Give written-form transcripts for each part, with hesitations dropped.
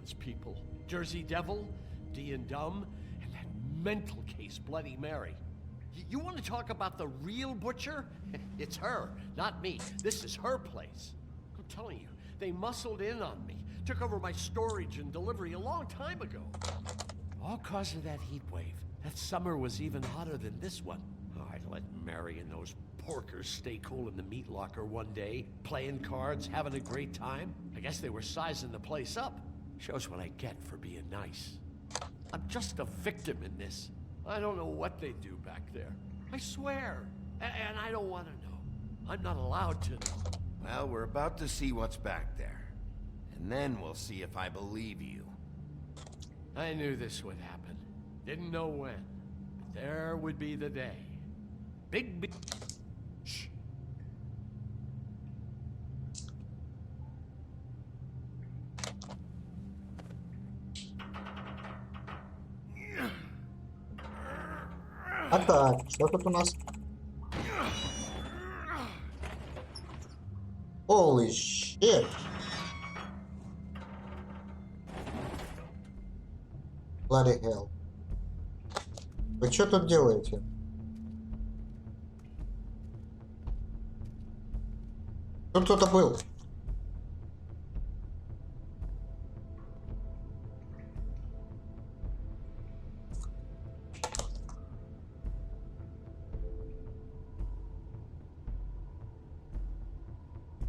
tradespeople. Jersey Devil, D and Dumb, and that mental case, Bloody Mary. You want to talk about the real butcher? It's her, not me. This is her place. I'm telling you, they muscled in on me. Took over my storage and delivery a long time ago. All cause of that heat wave. That summer was even hotter than this one. Oh, I let Mary and those porkers stay cool in the meat locker one day, playing cards, having a great time. I guess they were sizing the place up. Shows what I get for being nice. I'm just a victim in this. I don't know what they do back there. I swear. And I don't want to know. I'm not allowed to know. Well, we're about to see what's back there. And then we'll see if I believe you. I knew this would happen. Didn't know when. But there would be the day. Big... Shh. А так, что тут у нас? Holy shit! Bloody hell. Вы что тут делаете? Тут кто-то был.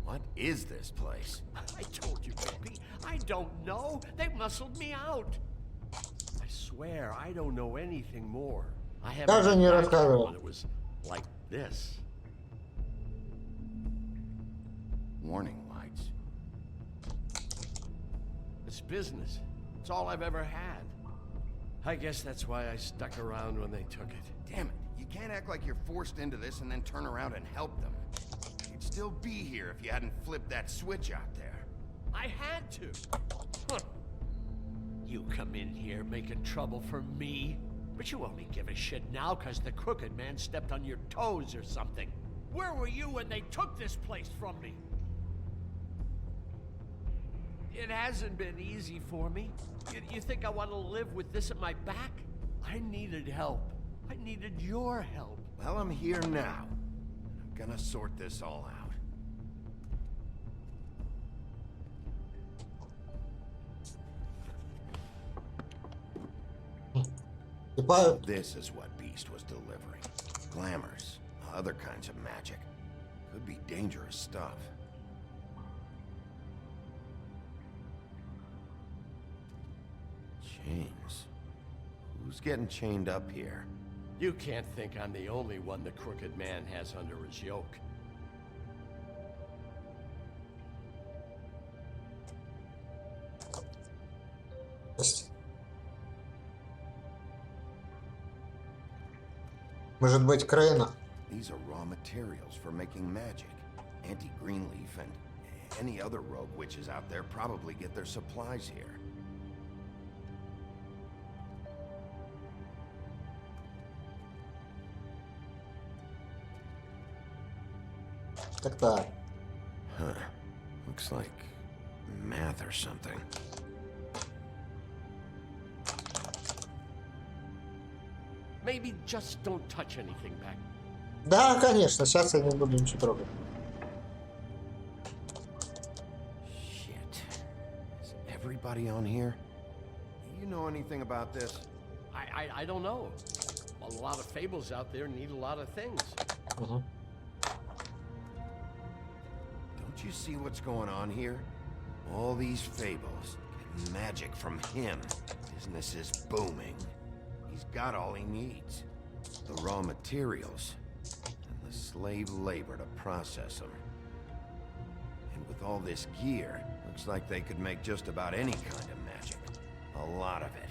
What is this place? I told you, baby. I don't know. They muscled me out. I swear, I don't know anything more. I haven't Даже не been back рассказывал. when it was like this. Warning lights. It's business. It's all I've ever had. I guess that's why I stuck around when they took it. Damn it. You can't act like you're forced into this and then turn around and help them. You'd still be here if you hadn't flipped that switch out there. I had to. Huh. You come in here making trouble for me, but you only give a shit now because the crooked man stepped on your toes or something. Where were you when they took this place from me? It hasn't been easy for me. You think I want to live with this at my back? I needed help. I needed your help. Well, I'm here now. I'm gonna sort this all out. Типа, This is what Beast was delivering. Glamours, other kinds of magic. Could be dangerous stuff. Chains. Who's getting chained up here? You can't think I'm the only one the crooked man has under his yoke. может быть, Крейна? These are raw materials for making magic. Anti-Greenleaf and any other rogue witches out there probably get their supplies here. Так-так. Huh. Looks like math or something. Maybe just don't touch anything back. Да, конечно, сейчас я не буду ничего трогать. Shit. Is everybody on here? You know anything about this? I don't know. A lot of fables out there need a lot of things. Угу. Don't you see what's going on here? All these fables, getting magic from him. Business is booming. He's got all he needs. The raw materials, and the slave labor to process them. And with all this gear, looks like they could make just about any kind of magic. A lot of it.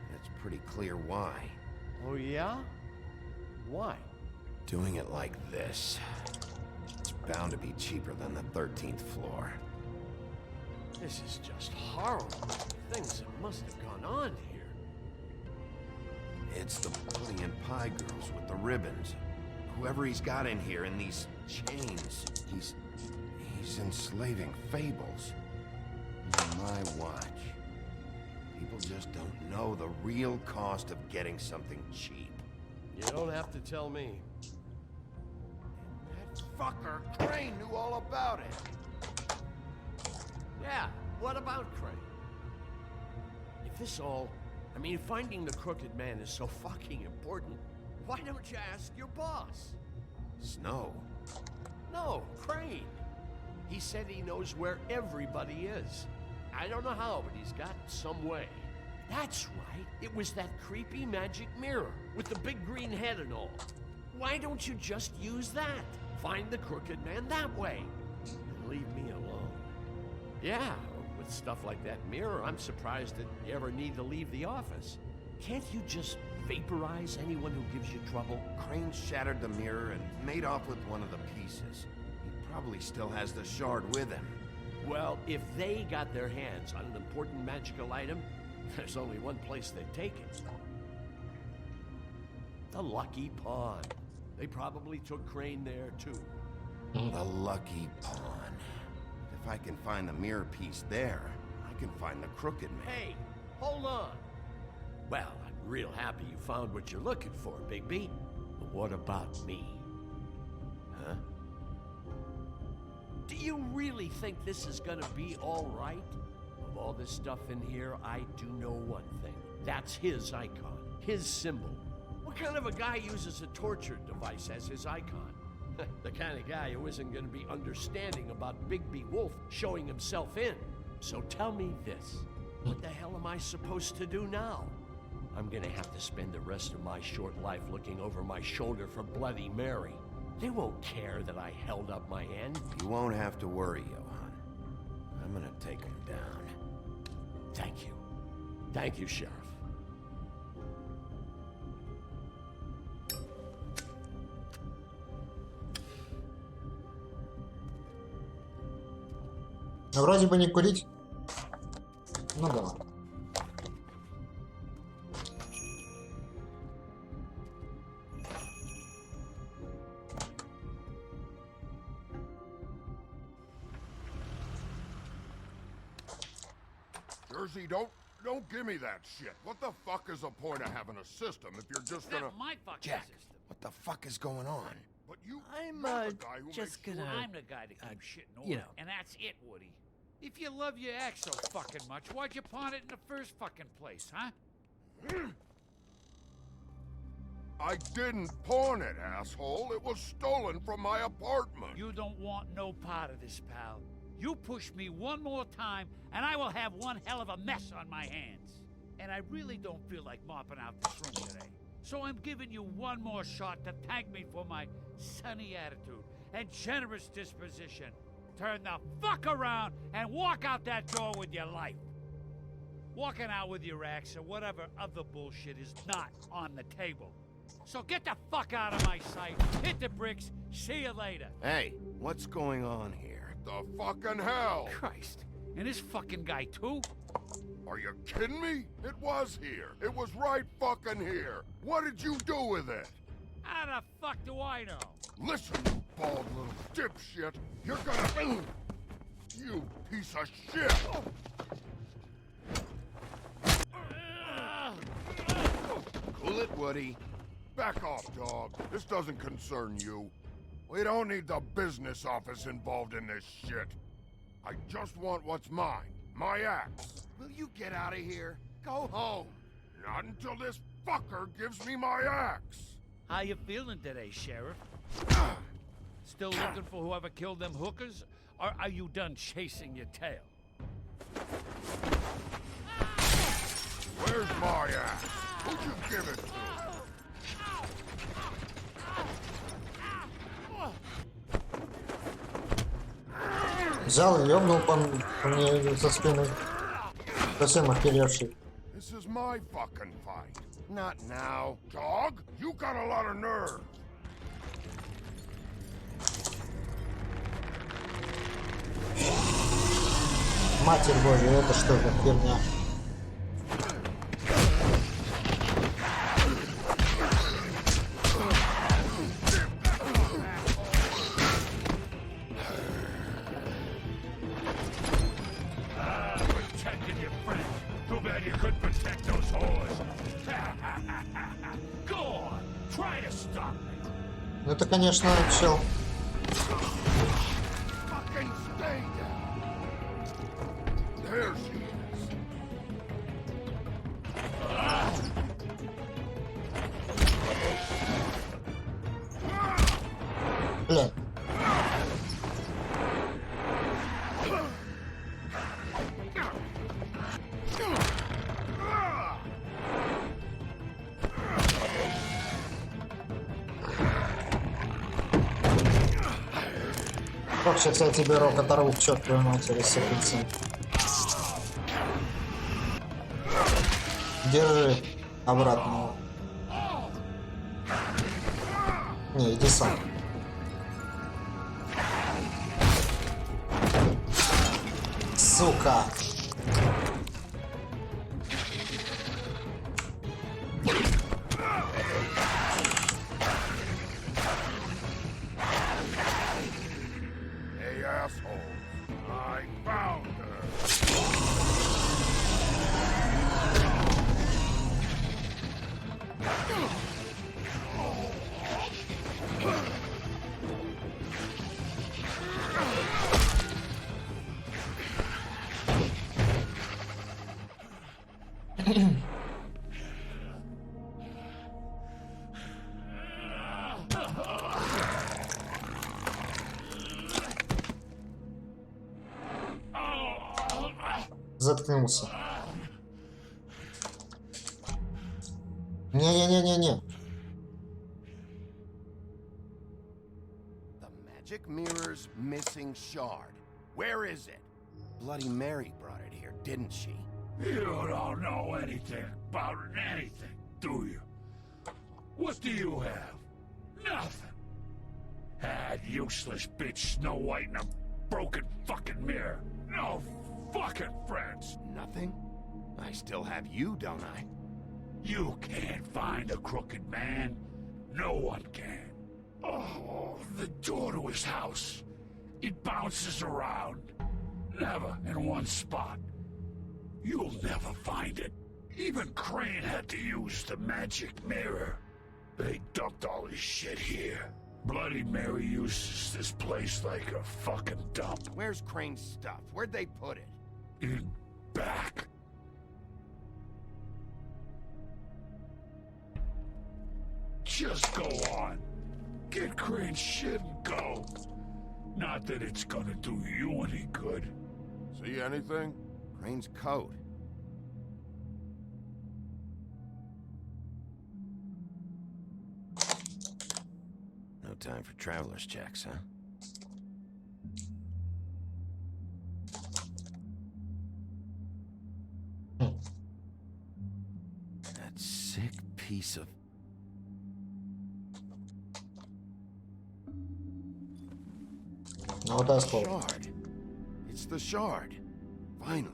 And it's pretty clear why. Oh yeah? Why? Doing it like this. It's bound to be cheaper than the 13th floor. This is just horrible. Things that must have gone on here. It's the pudding and pie girls with the ribbons. Whoever he's got in here in these chains, he's enslaving fables. On my watch. know the real cost of getting something cheap. You don't have to tell me. That fucker Crane knew all about it. Yeah, what about Crane? If this all... I mean, if finding the crooked man is so fucking important, why don't you ask your boss? Snow. No, Crane. He said he knows where everybody is. I don't know how, but he's got some way. That's right. It was that creepy magic mirror with the big green head and all. Why don't you just use that? Find the crooked man that way. And leave me alone. Yeah, with stuff like that mirror, I'm surprised that you ever need to leave the office. Can't you just vaporize anyone who gives you trouble? Crane shattered the mirror and made off with one of the pieces. He probably still has the shard with him. Well, if they got their hands on an important magical item, there's only one place they'd take it. The Lucky Pond. They probably took Crane there, too. The Lucky Pawn. If I can find the mirror piece there, I can find the crooked man. Hey, hold on. Well, I'm real happy you found what you're looking for, Bigby. But what about me? Huh? Do you really think this is gonna be all right? Of all this stuff in here, I do know one thing. That's his icon, his symbol. What kind of a guy uses a torture device as his icon? The kind of guy who isn't gonna be understanding about Bigby Wolf showing himself in. So tell me this. What the hell am I supposed to do now? I'm gonna have to spend the rest of my short life looking over my shoulder for Bloody Mary. They won't care that I held up my hand. You won't have to worry, Johan. I'm gonna take him down. Thank you. Thank you, Sheriff. Ну, вроде бы не курить. Ну да. Jersey, don't give me that shit. What the fuck is the point of having a system if you're just gonna... That's my fucking Jack, system. what the fuck is going on? But you... I'm, you're the guy who just makes gonna... sure- I'm the guy that keeps shit in order. you know. And that's it, Woody. If you love your ex so fucking much, why'd you pawn it in the first fucking place, huh? I didn't pawn it, asshole. It was stolen from my apartment. You don't want no part of this, pal. You push me one more time, and I will have one hell of a mess on my hands. And I really don't feel like mopping out this room today. So I'm giving you one more shot to thank me for my sunny attitude and generous disposition. Turn the fuck around and walk out that door with your life. Walking out with your ex or whatever other bullshit is not on the table. So get the fuck out of my sight, hit the bricks, see you later. Hey, what's going on here? The fucking hell? Christ, and this fucking guy too? Are you kidding me? It was here. It was right fucking here. What did you do with it? How the fuck do I know? Listen, you bald little dipshit. You're gonna... You piece of shit! Cool it, Woody. Back off, dog. This doesn't concern you. We don't need the business office involved in this shit. I just want what's mine. My axe. Will you get out of here? Go home. Not until this fucker gives me my axe. How you feeling today, Sheriff? Still looking for whoever killed them hookers? Or are you done chasing your tail? Where's my axe? Who'd you give it to? Взял и ёбнул по мне за спиной. Совсем охеревший. This is my fucking fight. Not now. Dog, you got a lot of nerve. Матерь Божья, это что за херня? Protecting your friend. Too bad you couldn't protect those hoes. Go on, try to stop me. Ну это, конечно, чел. Fucking stay down. There she is. Бля. Ох, сейчас я тебе рог оторву к чертовой матери с этим. Держи обратно. Не, иди сам. Сука. Hey, asshole. I found her. Заткнулся. Не-не-не-не-не. The magic mirror's missing shard. Where is it? Bloody Mary brought it here, didn't she? You don't know anything about anything, do you? What do you have? Nothing. That useless bitch Snow White and a broken fucking mirror. No fucking friends. Nothing? I still have you, don't I? You can't find a crooked man. No one can. Oh, the door to his house. It bounces around. Never in one spot. You'll never find it. Even Crane had to use the magic mirror. They dumped all his shit here. Bloody Mary uses this place like a fucking dump. Where's Crane's stuff? Where'd they put it? In back. Just go on. Get Crane's shit and go. Not that it's gonna do you any good. See anything? Crane's coat. No time for traveler's checks, huh? That sick piece of... Ну да, слово. Shard. It's the shard. Finally.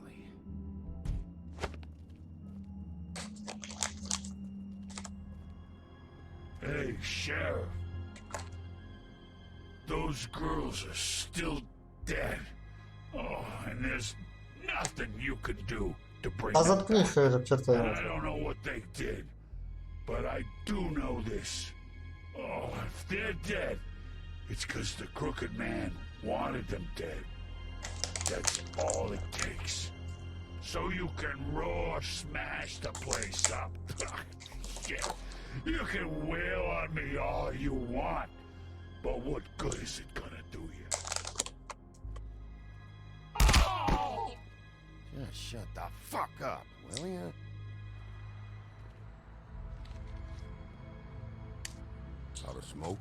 Hey, Sheriff. Those girls are still dead. Oh, and there's nothing you can do to bring А them заткни back. их, чертовой And I матери. don't know what they did, but I do know this. Oh, if they're dead, it's because the crooked man wanted them dead. That's all it takes. So you can raw smash the place up. Shit. You can wail on me all you want, but what good is it gonna do you? Oh! Just shut the fuck up, will ya? Out of smoke?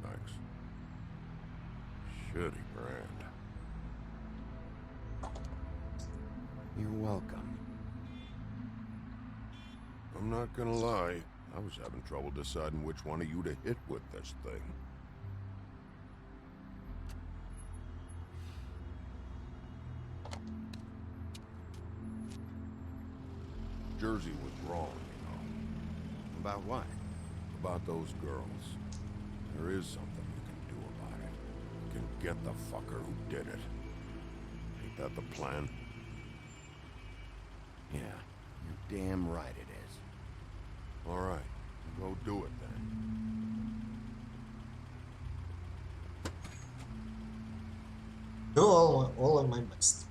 Thanks. Shitty brand. You're welcome. I'm not gonna lie. I was having trouble deciding which one of you to hit with this thing. Jersey was wrong, you know. About what? About those girls. There is something you can do about it. You can get the fucker who did it. Ain't that the plan? Yeah, you're damn right it is. All right, go do it then. Do all of my best.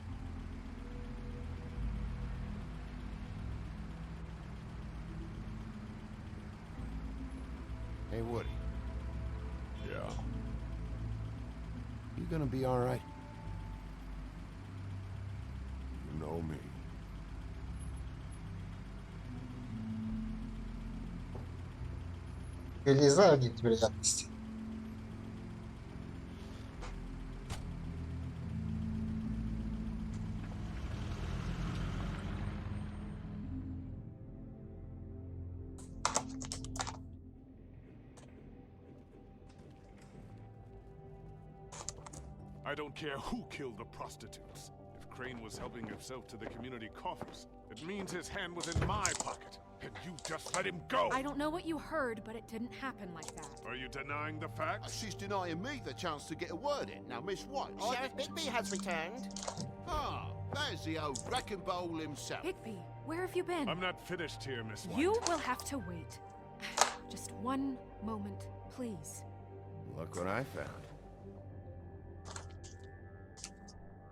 Hey, Woody, Yeah. you gonna be all right? You know me. Вылезай, они теперь запусти. I don't care who killed the prostitutes. If Crane was helping himself to the community coffers, it means his hand was in my pocket. And you just let him go! I don't know what you heard, but it didn't happen like that. Are you denying the facts? She's denying me the chance to get a word in. Now, Miss White, Sheriff Bigby has returned. Ah, there's the old wrecking bowl himself. Bigby, where have you been? I'm not finished here, Miss White. You will have to wait. Just one moment, please. Look what I found.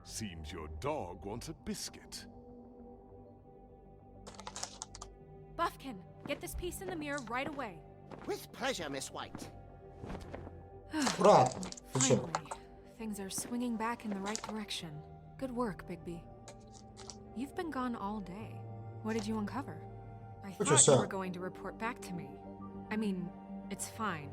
Seems your dog wants a biscuit. Buffkin, get this piece in the mirror right away. With pleasure, Miss White. Ура! Ты чё? Finally, things are swinging back in the right direction. Good work, Bigby. You've been gone all day. What did you uncover? I What you thought you saw? were going to report back to me. I mean, it's fine.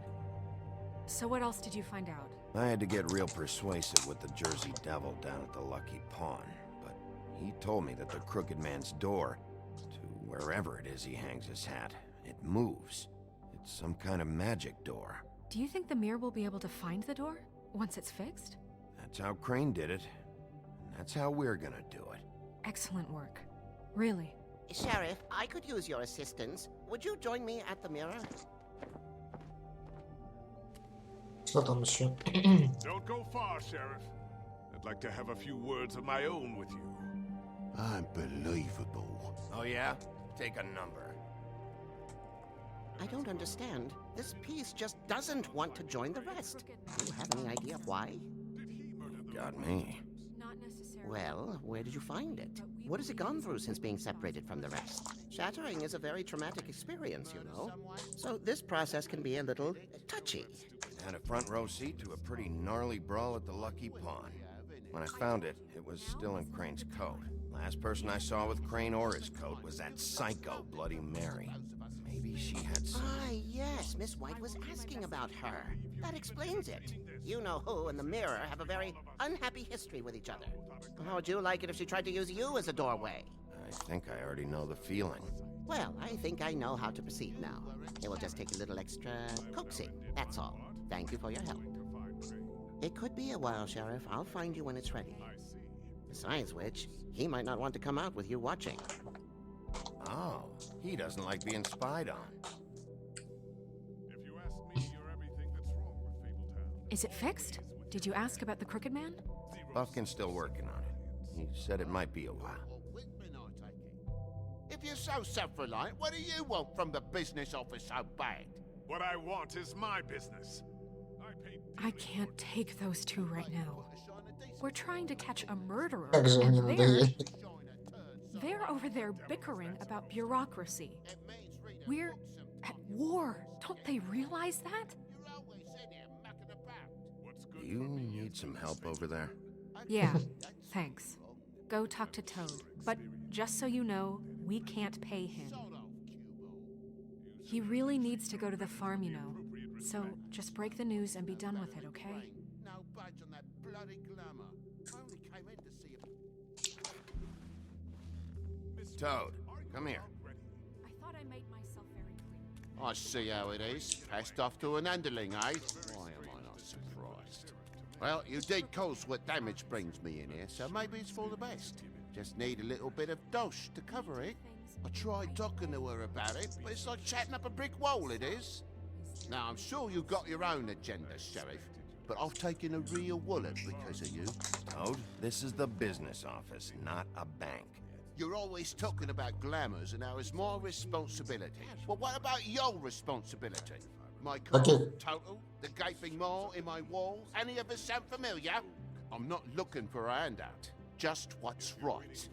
So what else did you find out? I had to get real persuasive with the Jersey Devil down at the Lucky Pawn, but he told me that the Crooked Man's door, to wherever it is he hangs his hat, it moves. It's some kind of magic door. Do you think the mirror will be able to find the door once it's fixed? That's how Crane did it, and that's how we're gonna do it. Excellent work. Really. Sheriff, I could use your assistance. Would you join me at the mirror? Что там еще? Don't go far, Sheriff. I'd like to have a few words of my own with you. Unbelievable. Oh yeah? Take a number. I don't understand. This piece just doesn't want to join the rest. Do you have any idea why? Got me. Not necessarily. Well, where did you find it? What has it gone through since being separated from the rest? Shattering is a very traumatic experience, you know. So this process can be a little touchy. Had a front row seat to a pretty gnarly brawl at the Lucky Pawn. When I found it, it was still in Crane's coat. Last person I saw with Crane or his coat was that psycho Bloody Mary. Maybe she had some... Ah, yes, Miss White was asking about her. That explains it. You know who and the mirror have a very unhappy history with each other. How would you like it if she tried to use you as a doorway? I think I already know the feeling. Well, I think I know how to proceed now. It will just take a little extra coaxing, that's all. Thank you for your help. It could be a while, Sheriff. I'll find you when it's ready. Besides which, he might not want to come out with you watching. Oh, he doesn't like being spied on. If you ask me, you're everything that's wrong with Fabletown. Is it fixed? Did you ask about the Crooked Man? Buffkin's still working on it. He said it might be a while. If you're so self-reliant, what do you want from the business office so bad? What I want is my business. I can't take those two right now. We're trying to catch a murderer, Как же они and надоели. they're over there bickering about bureaucracy. We're at war. Don't they realize that? Do you need some help over there? Yeah, thanks. Go talk to Toad. But just so you know, we can't pay him. He really needs to go to the farm, you know. So just break the news and be done with it, okay? No budge on that bloody glamour. I only came in to see if... Toad, come here. I thought I made myself very clear. I see how it is. Passed off to an underling, eh? Why am I not surprised? Well, you did cause what damage brings me in here, so maybe it's for the best. Just need a little bit of dosh to cover it. I tried talking to her about it, but it's like chatting up a brick wall, it is. Now, I'm sure you've got your own agenda, Sheriff, but I've taken a real wallet because of you. Toad, this is the business office, not a bank. You're always talking about glamours and how it's my responsibility. Well, what about your responsibility? My car, Okay. total, the gaping maw in my walls, any of us sound familiar? I'm not looking for a handout, just what's right.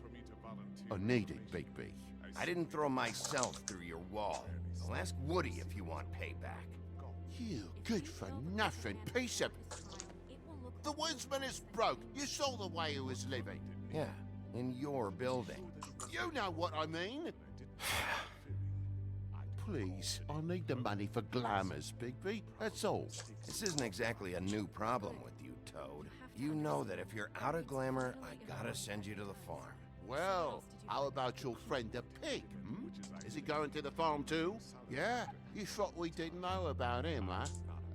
I need it, Bigby. I didn't throw myself through your wall. I'll ask Woody if you want payback. You good for nothing piece of... The woodsman is broke. You saw the way he was living. Yeah, in your building. You know what I mean. Please, I need the money for glamours, Bigby. That's all. This isn't exactly a new problem with you, Toad. You know that if you're out of glamour, I gotta send you to the farm. Well, how about your friend the pig? Hmm? Is he going to the farm too? Yeah? You thought we didn't know about him, huh?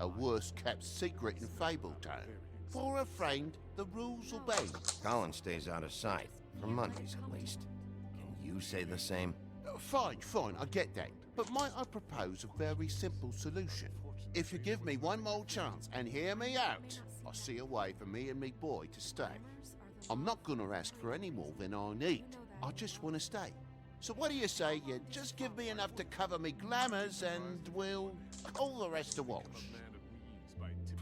A worst-kept secret in Fabletown. For a friend, the rules obey. Colin stays out of sight, for Mondays at least. Can you say the same? Fine, I get that. But might I propose a very simple solution? If you give me one more chance and hear me out, I'll see a way for me and me boy to stay. I'm not gonna ask for any more than I need. I just want to stay. So what do you say you just give me enough to cover me glamours and we'll call the rest a wash?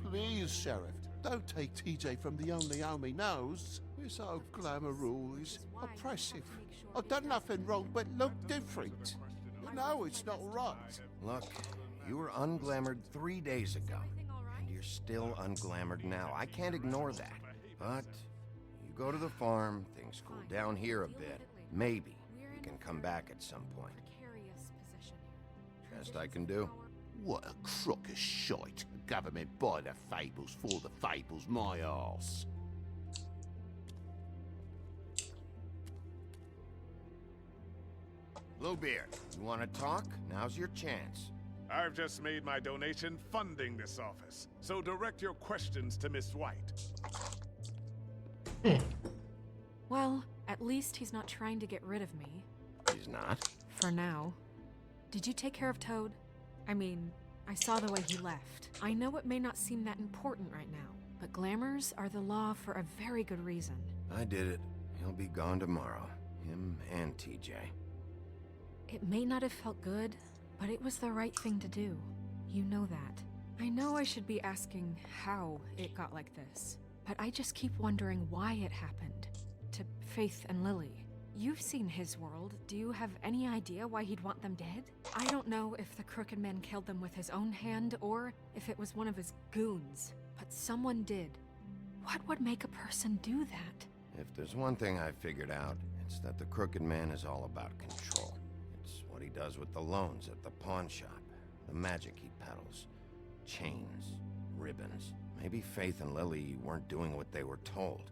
Please, Sheriff, don't take TJ from the only home he knows. This old glamour rule is oppressive. I've done nothing wrong but look different. You know it's not right. Look, you were unglamoured 3 days ago, and you're still unglamoured now. I can't ignore that. But you go to the farm, things cool down here a bit. Maybe you can come back at some point. Best I can do. What a crock of shite. Government by the fables, for the fables, my arse. Bluebeard, you want to talk? Now's your chance. I've just made my donation funding this office, so direct your questions to Miss White. Well, at least he's not trying to get rid of me. He's not? For now. Did you take care of Toad? I mean, I saw the way he left. I know it may not seem that important right now, but glamours are the law for a very good reason. I did it. He'll be gone tomorrow. Him and TJ. It may not have felt good, but it was the right thing to do. You know that. I know I should be asking how it got like this, but I just keep wondering why it happened. To Faith and Lily. You've seen his world. Do you have any idea why he'd want them dead? I don't know if the Crooked Man killed them with his own hand or if it was one of his goons, but someone did. What would make a person do that? If there's one thing I figured out, it's that the Crooked Man is all about control. It's what he does with the loans at the pawn shop, the magic he peddles, chains, ribbons. Maybe Faith and Lily weren't doing what they were told.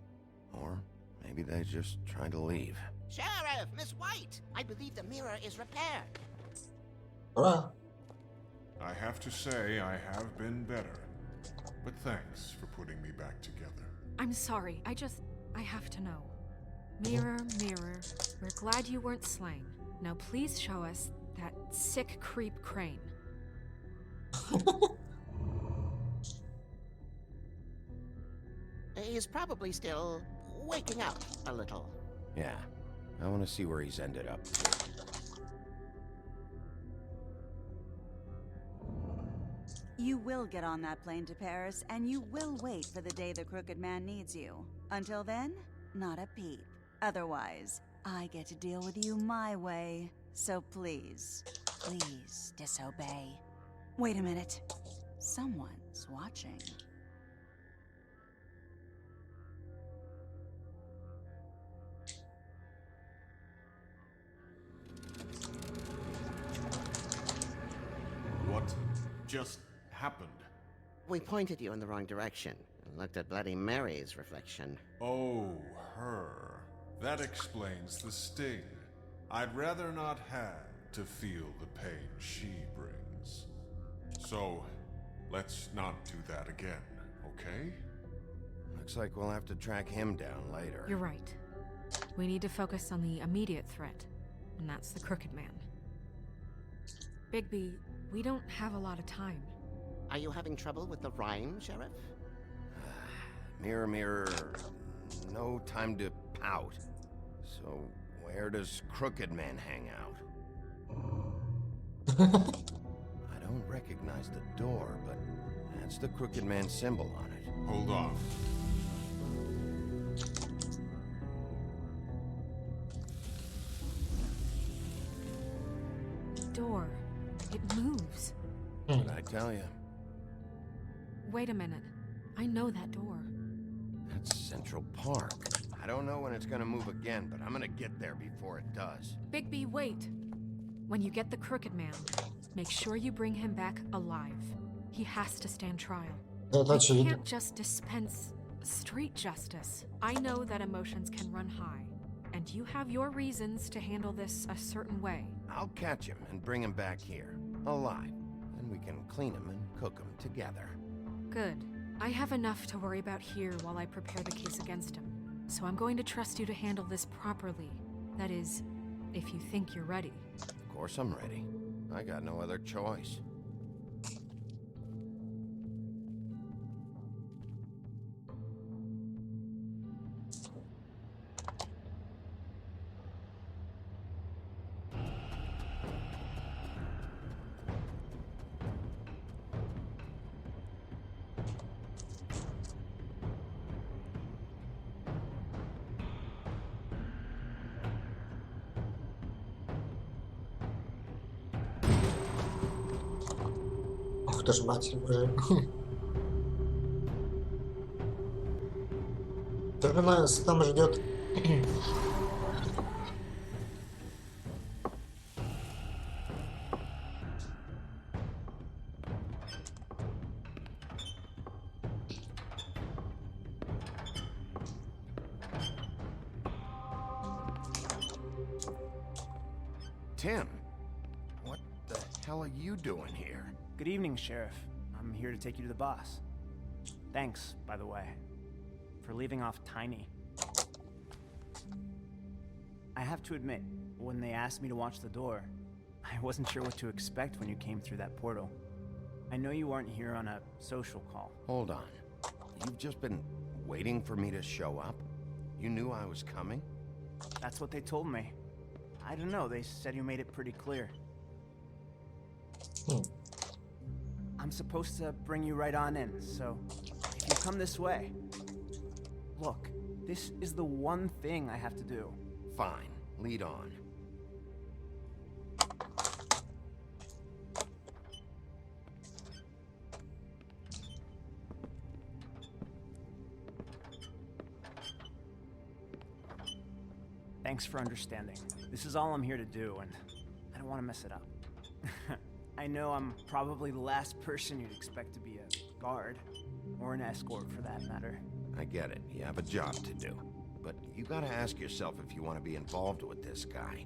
Or maybe they just tried to leave. Sheriff, Miss White, I believe the mirror is repaired. Bruh. I have to say I have been better, but thanks for putting me back together. I'm sorry, I have to know. Mirror, mirror, we're glad you weren't slain. Now please show us that sick creep Crane. He's probably still waking up a little. Yeah, I want to see where he's ended up. You will get on that plane to Paris, and you will wait for the day the Crooked Man needs you. Until then, not a peep. Otherwise, I get to deal with you my way. So please, please disobey. Wait a minute. Someone's watching. What just happened? We pointed you in the wrong direction and looked at Bloody Mary's reflection. Oh, her. That explains the sting. I'd rather not have to feel the pain she brings. So, let's not do that again, okay? Looks like we'll have to track him down later. You're right. We need to focus on the immediate threat. and that's the Crooked Man. Bigby, we don't have a lot of time. Are you having trouble with the rhyme, Sheriff? Mirror, mirror, no time to pout. So, where does Crooked Man hang out? I don't recognize the door, but that's the Crooked Man symbol on it. Hold on. Door. It moves. What'd I tell you? Wait a minute. I know that door. That's Central Park. I don't know when it's gonna move again, but I'm gonna get there before it does. Bigby, wait. When you get the Crooked Man, make sure you bring him back alive. He has to stand trial. Да, We очевидно. can't just dispense street justice. I know that emotions can run high, and you have your reasons to handle this a certain way. I'll catch him and bring him back here, alive. Then we can clean him and cook him together. Good. I have enough to worry about here while I prepare the case against him. So I'm going to trust you to handle this properly. That is, if you think you're ready. Of course I'm ready. I got no other choice. Ух ты ж, матерь божья. Только нас там ждет. Tim, what the hell are you doing here? Good evening, Sheriff. I'm here to take you to the boss. Thanks, by the way, for leaving off Tiny. I have to admit, when they asked me to watch the door, I wasn't sure what to expect when you came through that portal. I know you aren't here on a social call. Hold on. You've just been waiting for me to show up? You knew I was coming? That's what they told me. I don't know, they said you made it pretty clear. I'm supposed to bring you right on in, so if you come this way... Look, this is the one thing I have to do. Fine, lead on. Thanks for understanding. This is all I'm here to do, and I don't want to mess it up. I know I'm probably the last person you'd expect to be a guard, or an escort for that matter. I get it. You have a job to do. But you gotta ask yourself if you want to be involved with this guy.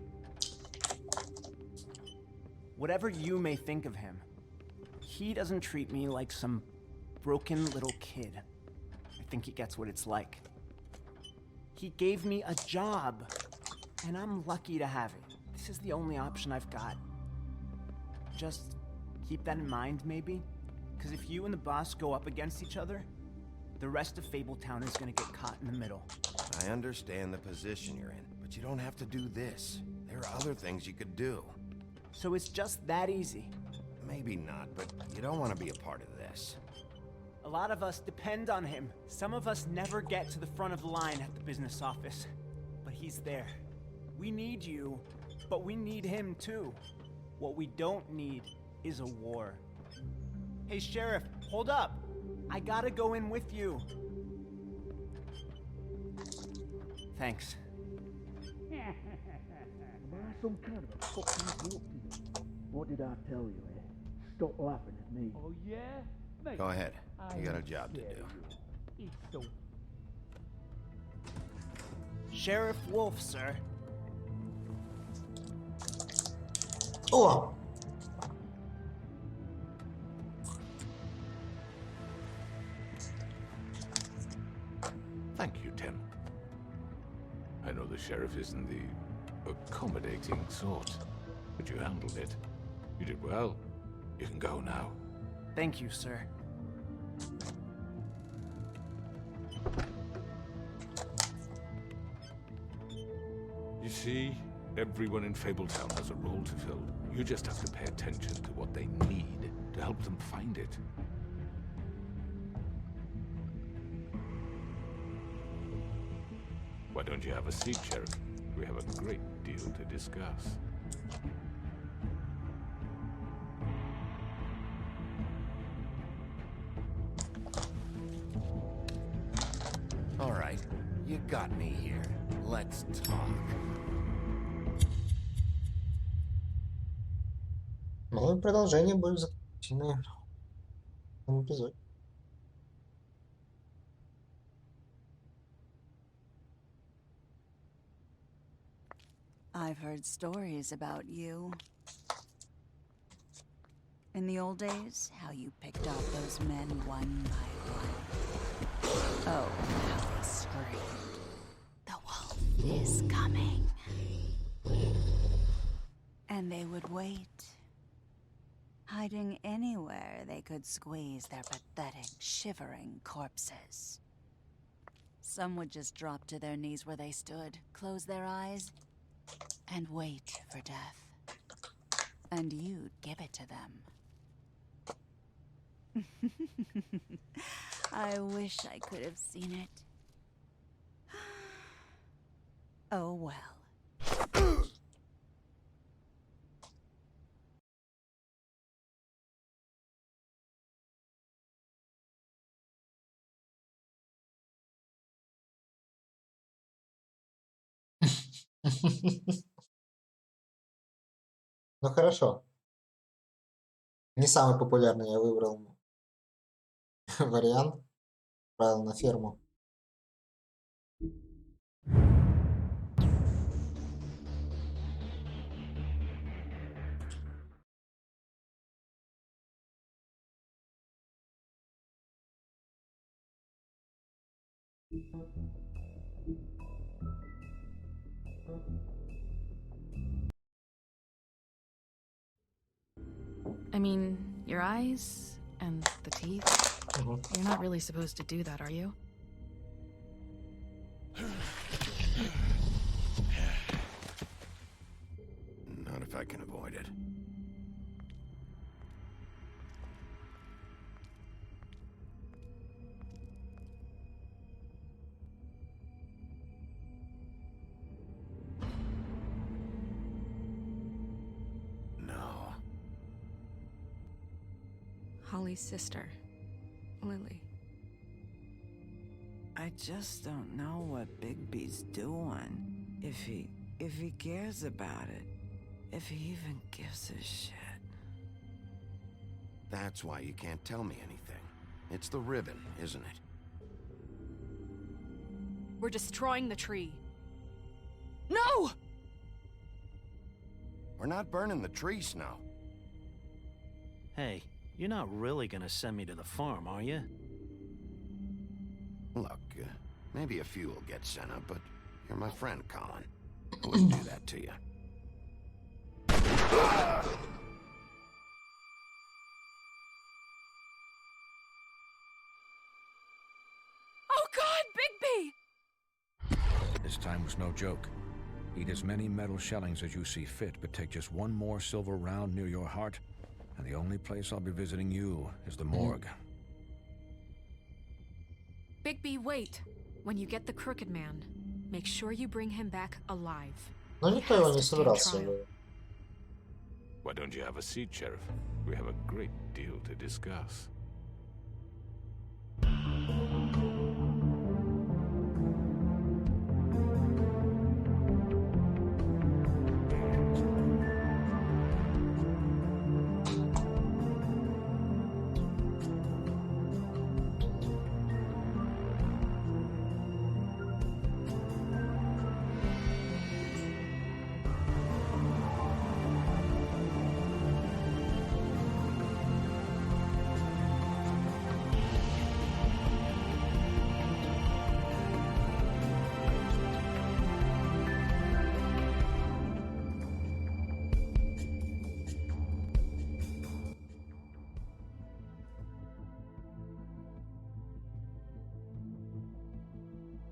Whatever you may think of him, he doesn't treat me like some broken little kid. I think he gets what it's like. He gave me a job, and I'm lucky to have it. This is the only option I've got. Just keep that in mind, maybe? Because if you and the boss go up against each other, the rest of Fabletown is gonna get caught in the middle. I understand the position you're in, but you don't have to do this. There are other things you could do. So it's just that easy. Maybe not, but you don't want to be a part of this. A lot of us depend on him. Some of us never get to the front of the line at the business office. But he's there. We need you, but we need him too. What we don't need is a war. Hey, Sheriff, hold up. I gotta go in with you. Thanks. Some kind of a fucking guilty. What did I tell you, eh? Stop laughing at me. Oh, yeah? Mate, Go ahead. You got a I'm job to scared do. of you. It's so... Sheriff Wolf, sir. О! Thank you, Tim. I know the sheriff isn't the accommodating sort. But you handled it. You did well. You can go now. Thank you, sir. You see, everyone in Fabletown has a role to fill. You just have to pay attention to what they need to help them find it. Why don't you have a seat, Sheriff? We have a great deal to discuss. All right, you got me here. Let's talk. Ну и продолжение будет в заключительном эпизоде. I've heard stories about you. In the old days, how you picked off those men one by one. Oh, how they screamed. The wolf is coming. And they would wait, hiding anywhere they could squeeze their pathetic, shivering corpses. Some would just drop to their knees where they stood, close their eyes, and wait for death. And you'd give it to them. I wish I could have seen it. Oh well. Ну хорошо. Не самый популярный я выбрал вариант. Отправил на ферму. I mean, your eyes and the teeth. You're not really supposed to do that, are you? Not if I can avoid it. No. Holly's sister, Lily. I just don't know what Bigby's doing. If he cares about it. If he even gives a shit. That's why you can't tell me anything. It's the ribbon, isn't it? We're destroying the tree. No! We're not burning the tree, Snow. Hey, you're not really gonna send me to the farm, are you? Look, maybe a few will get sent up, but you're my friend, Colin. I wouldn't do that to you. Oh God, Bigby! This time was no joke. Eat as many metal shellings as you see fit, but take just one more silver round near your heart, and the only place I'll be visiting you is the morgue. Bigby, wait. When you get the Crooked Man, make sure you bring him back alive. Но никто его не собирался. Why don't you have a seat, Sheriff? We have a great deal to discuss.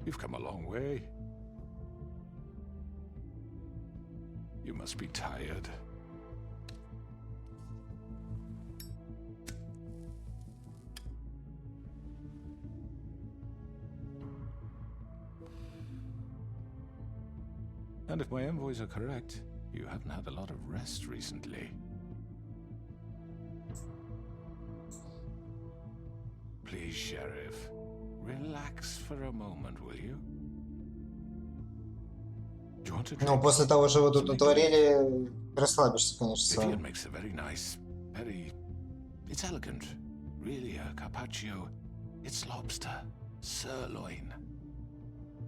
You've come a long way. You must be tired. And if my envoys are correct, you haven't had a lot of rest recently. Please, Sheriff, relax for a moment, will you? Do you want to drink? Ну, после того, что вы тут натворили, расслабишься, конечно, с Vivian вами. makes a very nice, it's elegant. Really, a carpaccio. It's lobster, sirloin.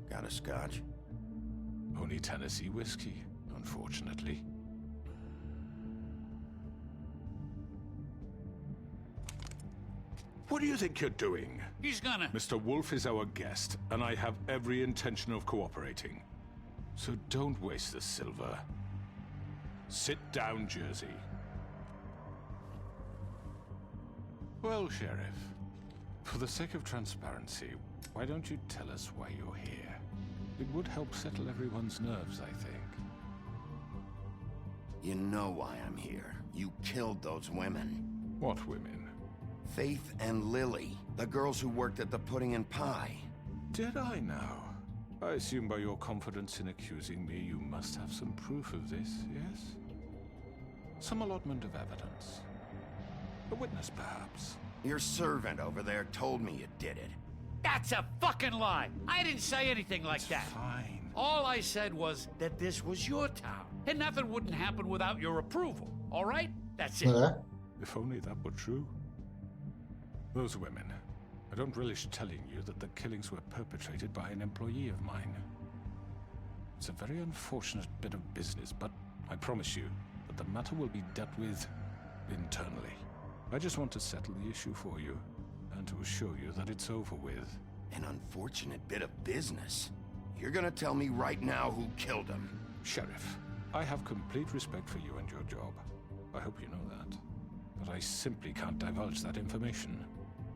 Got a scotch? Only Tennessee whiskey, unfortunately. What do you think you're doing? He's gonna... Mr. Wolf is our guest, and I have every intention of cooperating. So don't waste the silver. Sit down, Jersey. Well, Sheriff, for the sake of transparency, why don't you tell us why you're here? It would help settle everyone's nerves, I think. You know why I'm here. You killed those women. What women? Faith and Lily, the girls who worked at the Pudding and Pie. Did I now? I assume by your confidence in accusing me, you must have some proof of this, yes? Some allotment of evidence. A witness, perhaps. Your servant over there told me you did it. That's a fucking lie. I didn't say anything like that. Fine. All I said was that this was your town, and nothing wouldn't happen without your approval. All right? That's it. Да. If only that were true. Those women. I don't relish telling you that the killings were perpetrated by an employee of mine. It's a very unfortunate bit of business, but I promise you that the matter will be dealt with internally. I just want to settle the issue for you, and to assure you that it's over with. An unfortunate bit of business? You're gonna tell me right now who killed him? Sheriff, I have complete respect for you and your job. I hope you know that. But I simply can't divulge that information.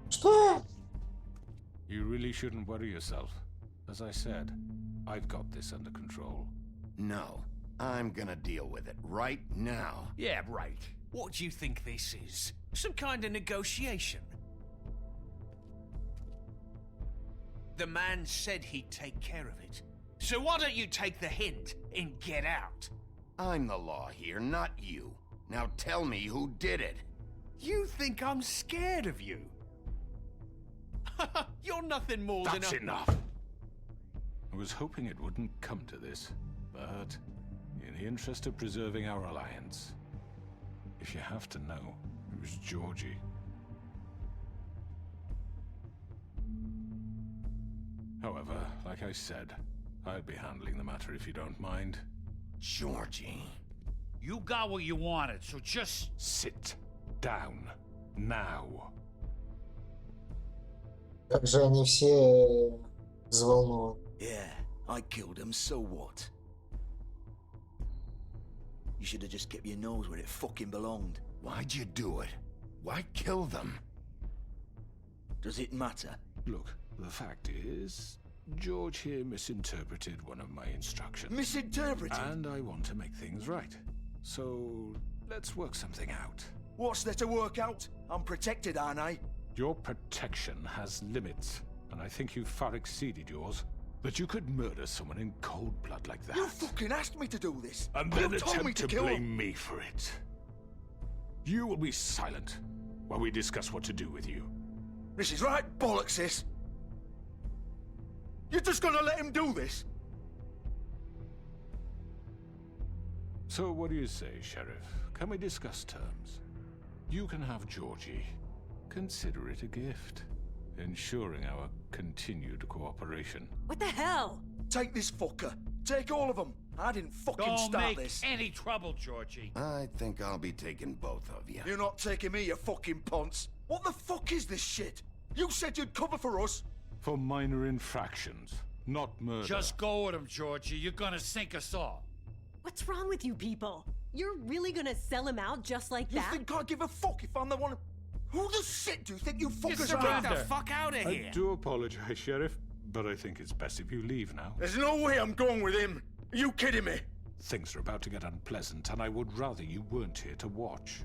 Что? You really shouldn't worry yourself. As I said, I've got this under control. No, I'm gonna deal with it right now. Yeah, right. What do you think this is? Some kind of negotiation? The man said he'd take care of it. So why don't you take the hint and get out? I'm the law here, not you. Now tell me who did it. You think I'm scared of you? You're nothing more That's than a... enough! I was hoping it wouldn't come to this, but in the interest of preserving our alliance, if you have to know, it was Georgie. However, like I said, I'll be handling the matter if you don't mind. Georgie. You got what you wanted, so just... Sit down. Now. Как же они все взволнованы. Yeah, I killed him, so what? You should have just kept your nose where it fucking belonged. Why'd you do it? Why kill them? Does it matter? Look, the fact is, George here misinterpreted one of my instructions. Misinterpreted? And I want to make things right. So, let's work something out. What's there to work out? I'm protected, aren't I? Your protection has limits, and I think you've far exceeded yours. That you could murder someone in cold blood like that. You fucking asked me to do this! And You then told me attempt to to kill blame him. me for it. You will be silent while we discuss what to do with you. This is right bollocks, this! You're just gonna let him do this? So what do you say, Sheriff? Can we discuss terms? You can have Georgie. Consider it a gift, ensuring our continued cooperation. What the hell? Take this fucker. Take all of them. I didn't fucking Don't start make this. any trouble, Georgie. I think I'll be taking both of you. You're not taking me, you fucking ponce. What the fuck is this shit? You said you'd cover for us. For minor infractions, not murder. Just go with him, Georgie. You're gonna sink us all. What's wrong with you people? You're really gonna sell him out just like You that? think I give a fuck if I'm the one? Who the shit do you think you fuckers Get are? the fuck out of here! I do apologize, Sheriff, But I think it's best if you leave now. There's no way I'm going with him. Are you kidding me? Things are about to get unpleasant, and I would rather you weren't here to watch.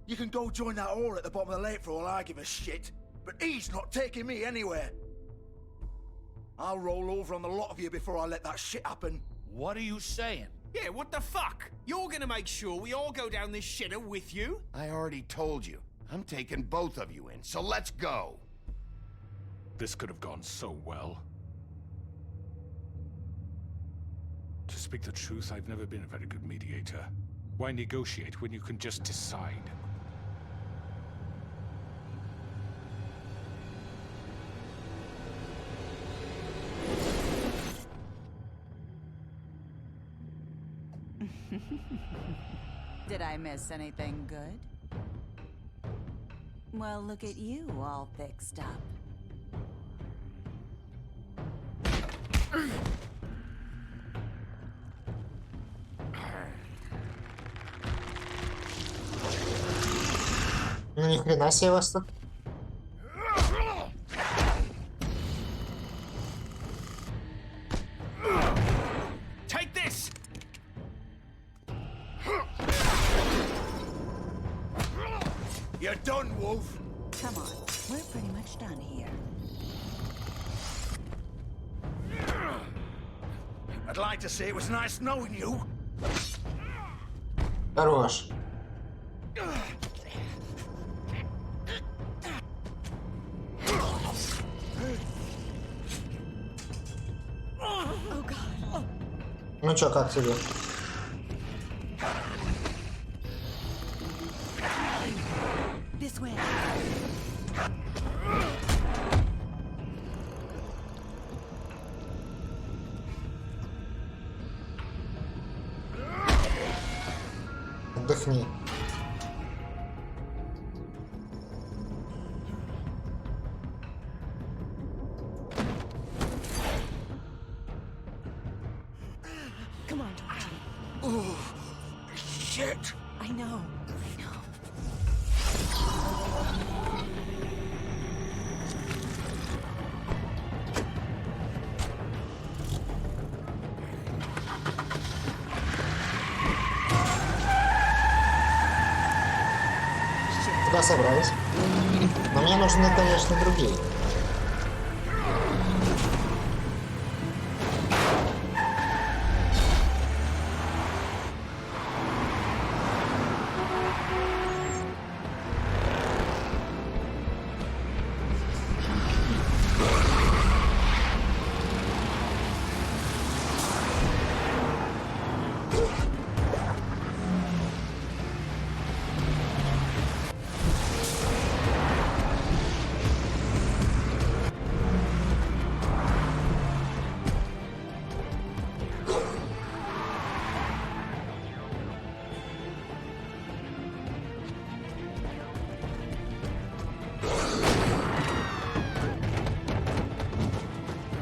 You can go join that whore at the bottom of the lake for all I give a shit. But he's not taking me anywhere. I'll roll over on the lot of you before I let that shit happen. What are you saying? Yeah, what the fuck? You're gonna make sure we all go down this shitter with you? I already told you. I'm taking both of you in, so let's go. This could have gone so well. To speak the truth, I've never been a very good mediator. Why negotiate when you can just decide? Did I miss anything good? Well, look at you all fixed up. Ну ни хрена себе вас тут. Take this! You're done, Wolf. Come on, we're pretty much done here. I'd like to say it was nice knowing you. Хорош. Ну чё, как тебе? This way. Отдохни. Come on, Torch. Oh, shit. I know. Куда собрались? Но мне нужны, конечно, другие.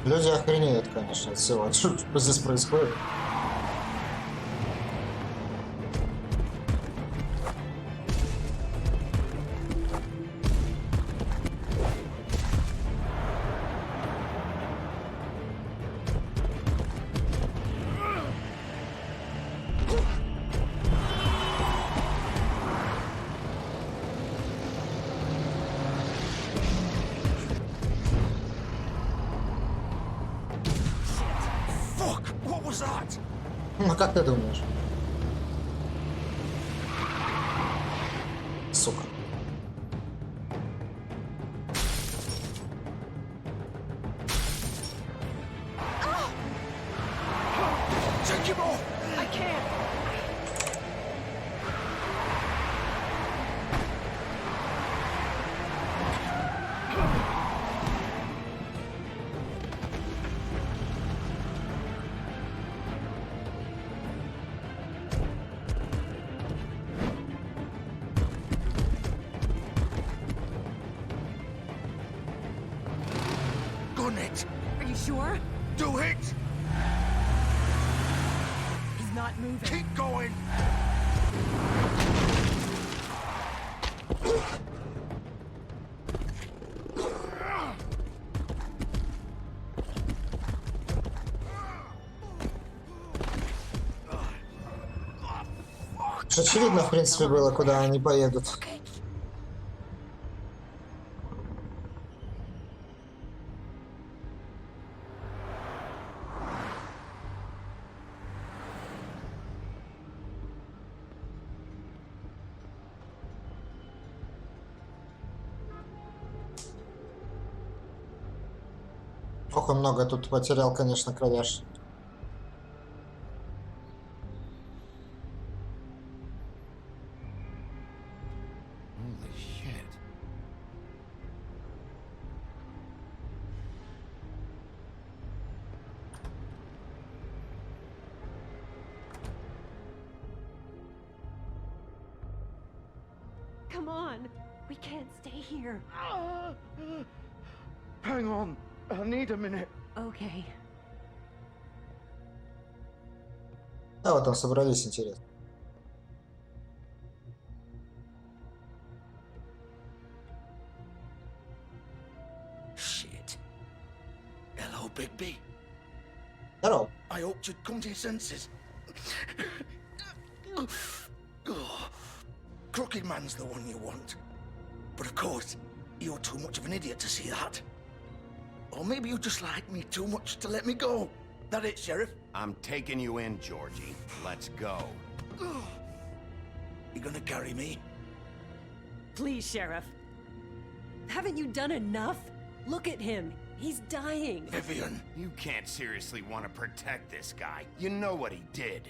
Люди охренеют, конечно, от всего, что здесь происходит. Ну как ты думаешь? Сука. Take him off! I can't. Gun it! Are you sure? Do it! He's not moving. Keep going! Очевидно, в принципе, было, куда они поедут. Ох, он много тут потерял, конечно, кровяш. Holy shit. Come on. We can't stay here. Hang on. I need a minute. Okay. Да, вот там собрались, интересно. Shit. Hello, Bigby. Здорово. I hoped you'd come to your senses. Crooked Man's the one you want. But of course, you're too much of an idiot to see that. Or maybe you just like me too much to let me go. That it, Sheriff? I'm taking you in, Georgie. Let's go. You gonna carry me? Please, Sheriff. Haven't you done enough? Look at him. He's dying. Vivian. You can't seriously want to protect this guy. You know what he did.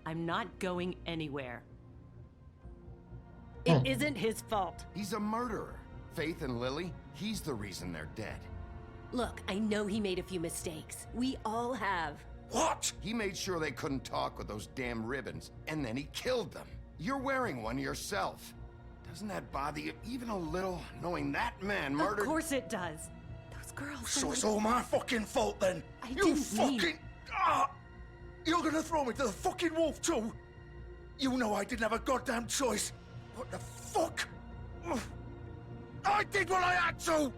I'm not going anywhere. It isn't his fault. He's a murderer. Faith and Lily, he's the reason they're dead. Look, I know he made a few mistakes. We all have. What? He made sure they couldn't talk with those damn ribbons, and then he killed them. You're wearing one yourself. Doesn't that bother you even a little, knowing that man murdered— Of course it does. Those girls— So it's all my fucking fault then? I You didn't fucking— mean— You're gonna throw me to the fucking wolf too? You know I didn't have a goddamn choice. What the fuck? I did what I had to!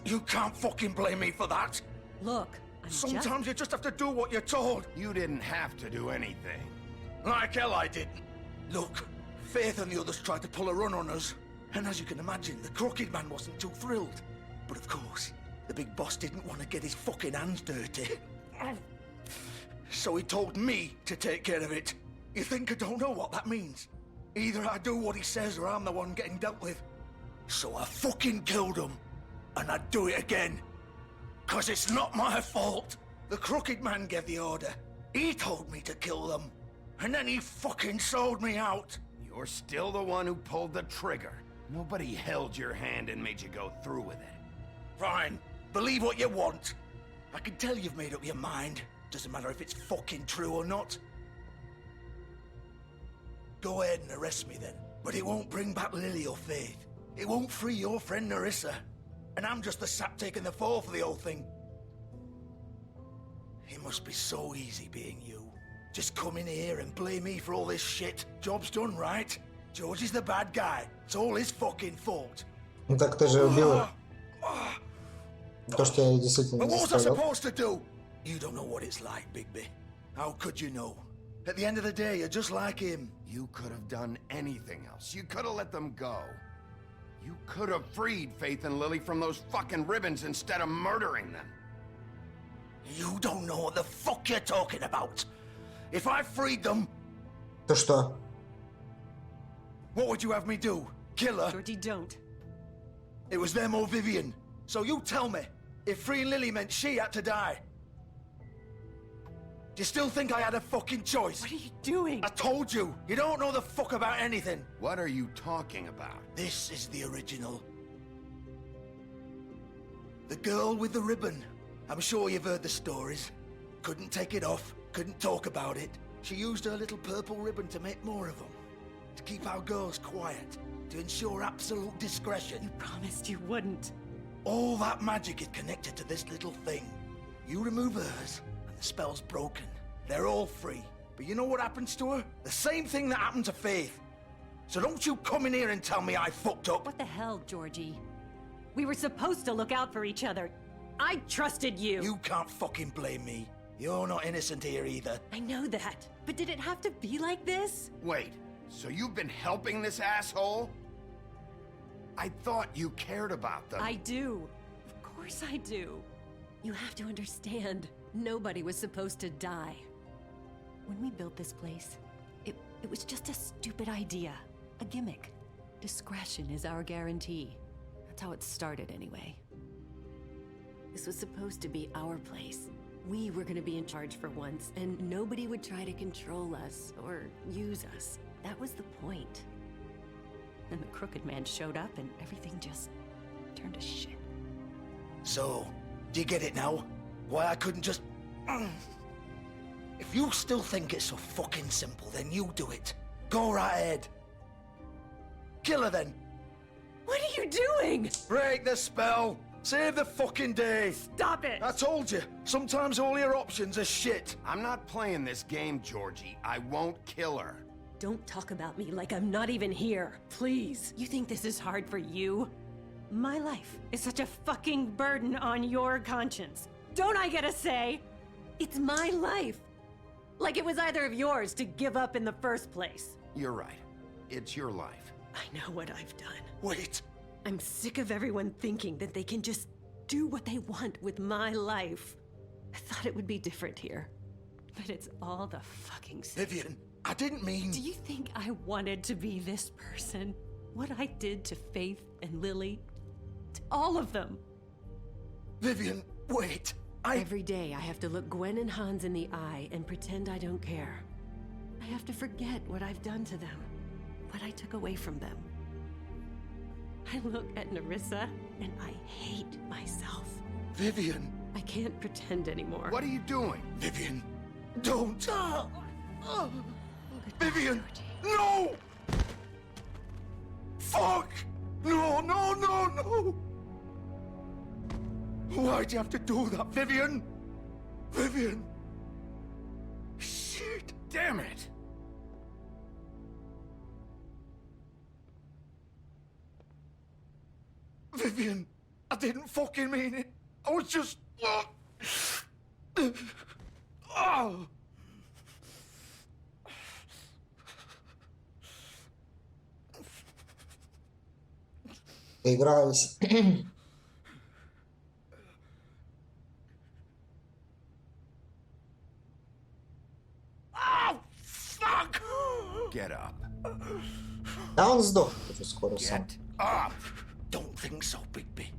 You can't fucking blame me for that. Look, Sometimes you just have to do what you're told. You didn't have to do anything. Like hell I didn't. Look, Faith and the others tried to pull a run on us. And as you can imagine, the Crooked Man wasn't too thrilled. But of course, the big boss didn't want to get his fucking hands dirty. So he told me to take care of it. You think I don't know what that means? Either I do what he says or I'm the one getting dealt with. So I fucking killed him. And I'd do it again. 'Cause it's not my fault. The Crooked Man gave the order. He told me to kill them. And then he fucking sold me out. You're still the one who pulled the trigger. Nobody held your hand and made you go through with it. Fine. Believe what you want. I can tell you've made up your mind. Doesn't matter if it's fucking true or not. Go ahead and arrest me then. But it won't bring back Lily or Faith. It won't free your friend Nerissa. And I'm just the sap taking the fall for the whole thing. It must be so easy being you. Just come in here and blame me for all this shit. Job's done, right? George is the bad guy. It's all his fucking fault. Ну так ты же убил то, что я действительно But не what was I заставил. supposed to do? You don't know what it's like, Bigby. How could you know? At the end of the day, you're just like him. You could have done anything else. You could have let them go. You could have freed Faith and Lily from those fucking ribbons instead of murdering them. You don't know what the fuck you're talking about. If I freed them, То что? what would you have me do? Kill her? Georgie, don't. It was them or Vivian. So you tell me, if freeing Lily meant she had to die. Do you still think I had a fucking choice? What are you doing? I told you, you don't know the fuck about anything. What are you talking about? This is the original. The girl with the ribbon. I'm sure you've heard the stories. Couldn't take it off, couldn't talk about it. She used her little purple ribbon to make more of them. To keep our girls quiet. To ensure absolute discretion. You promised you wouldn't. All that magic is connected to this little thing. You remove hers, and the spell's broken. They're all free. But you know what happens to her? The same thing that happened to Faith. So don't you come in here and tell me I fucked up. What the hell, Georgie? We were supposed to look out for each other. I trusted you. You can't fucking blame me. You're not innocent here either. I know that, but did it have to be like this? Wait, so you've been helping this asshole? I thought you cared about them. I do. Of course I do. You have to understand, nobody was supposed to die. When we built this place, it was just a stupid idea. A gimmick. Discretion is our guarantee. That's how it started anyway. This was supposed to be our place. We were gonna be in charge for once, and nobody would try to control us or use us. That was the point. Then the Crooked Man showed up and everything just turned to shit. So, do you get it now? Why I couldn't just... If you still think it's so fucking simple, then you do it. Go right ahead. Kill her then. What are you doing? Break the spell. Save the fucking day. Stop it. I told you, sometimes all your options are shit. I'm not playing this game, Georgie. I won't kill her. Don't talk about me like I'm not even here. Please. You think this is hard for you? My life is such a fucking burden on your conscience. Don't I get a say? It's my life. Like it was either of yours to give up in the first place. You're right. It's your life. I know what I've done. Wait. I'm sick of everyone thinking that they can just do what they want with my life. I thought it would be different here. But it's all the fucking same. Vivian, I didn't mean... Do you think I wanted to be this person? What I did to Faith and Lily? To all of them? Vivian, wait. Every day I have to look Gwen and Hans in the eye and pretend I don't care. I have to forget what I've done to them. What I took away from them. I look at Nerissa and I hate myself. Vivian. I can't pretend anymore. What are you doing? Vivian, don't. Vivian, no! Fuck! No, no, no, no! Why'd you have to do that, Vivian? Vivian! Shit! Damn it! Vivian, I didn't fucking mean it. I was just... Oh. Игрались. Oh, fuck! Get up. Да он сдох уже скоро сам. Get up! Don't think so, Bigby.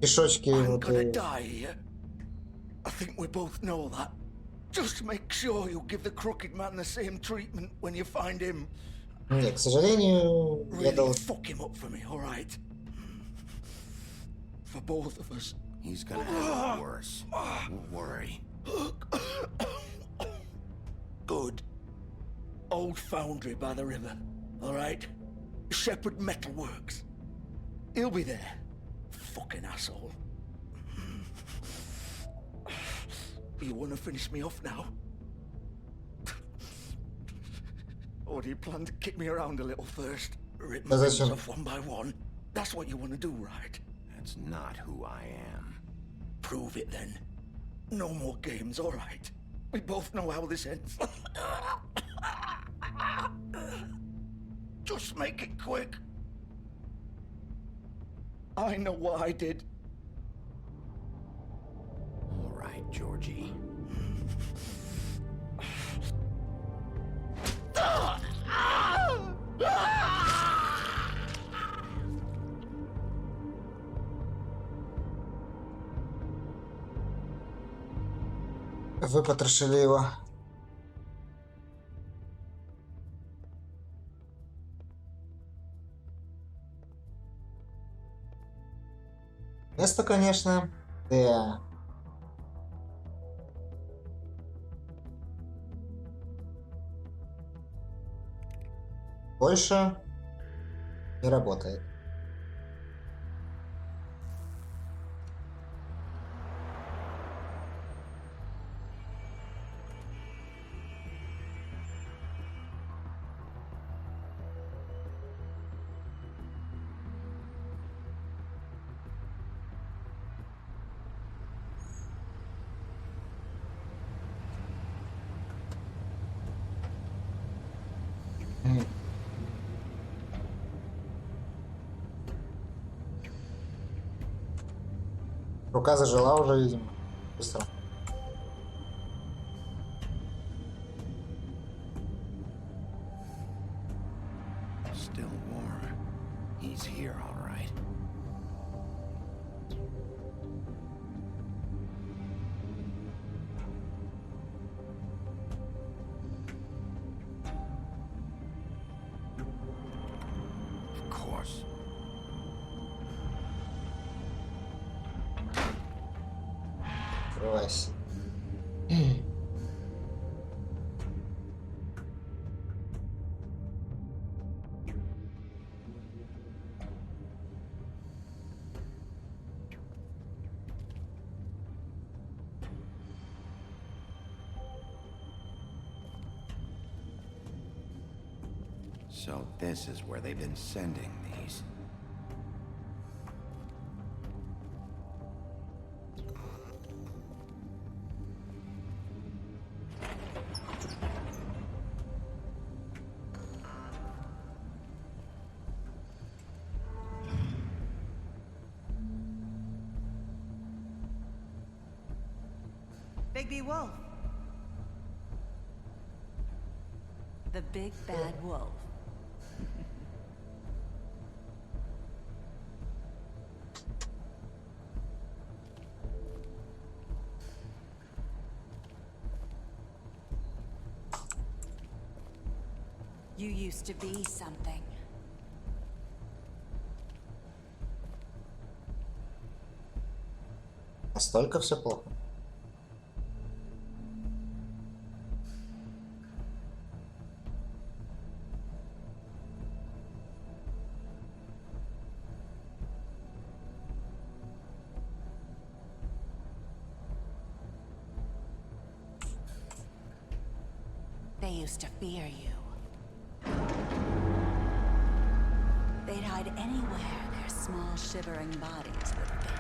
Пешочки I'm вот gonna die here. I think we both know that. Just make sure you give the Crooked Man the same treatment when you find him. Нет, к сожалению, я Really должен... fuck him up for me, all right? For both of us. He's gonna have it worse. Don't worry. Good. Old foundry by the river, all right? Shepherd Metalworks. He'll be there. Fucking asshole. You want to finish me off now? Or do you plan to kick me around a little first? Rip my rings off one by one? That's what you want to do, right? That's not who I am. Prove it then. No more games, all right? We both know how this ends. Just make it quick. I know what I did. All right, Georgie. Выпотрошили его. Место, конечно, да. Больше не работает. Рука зажила уже, видимо. Быстро. Still warm. He's here, all right. Of course. Открывайся. So this is where they've been sending these. Bigby Wolf. The big bad wolf. You used to be something. Настолько все плохо. They used to fear you. They'd hide anywhere their small shivering bodies would fit.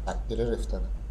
Так, перерыв тогда.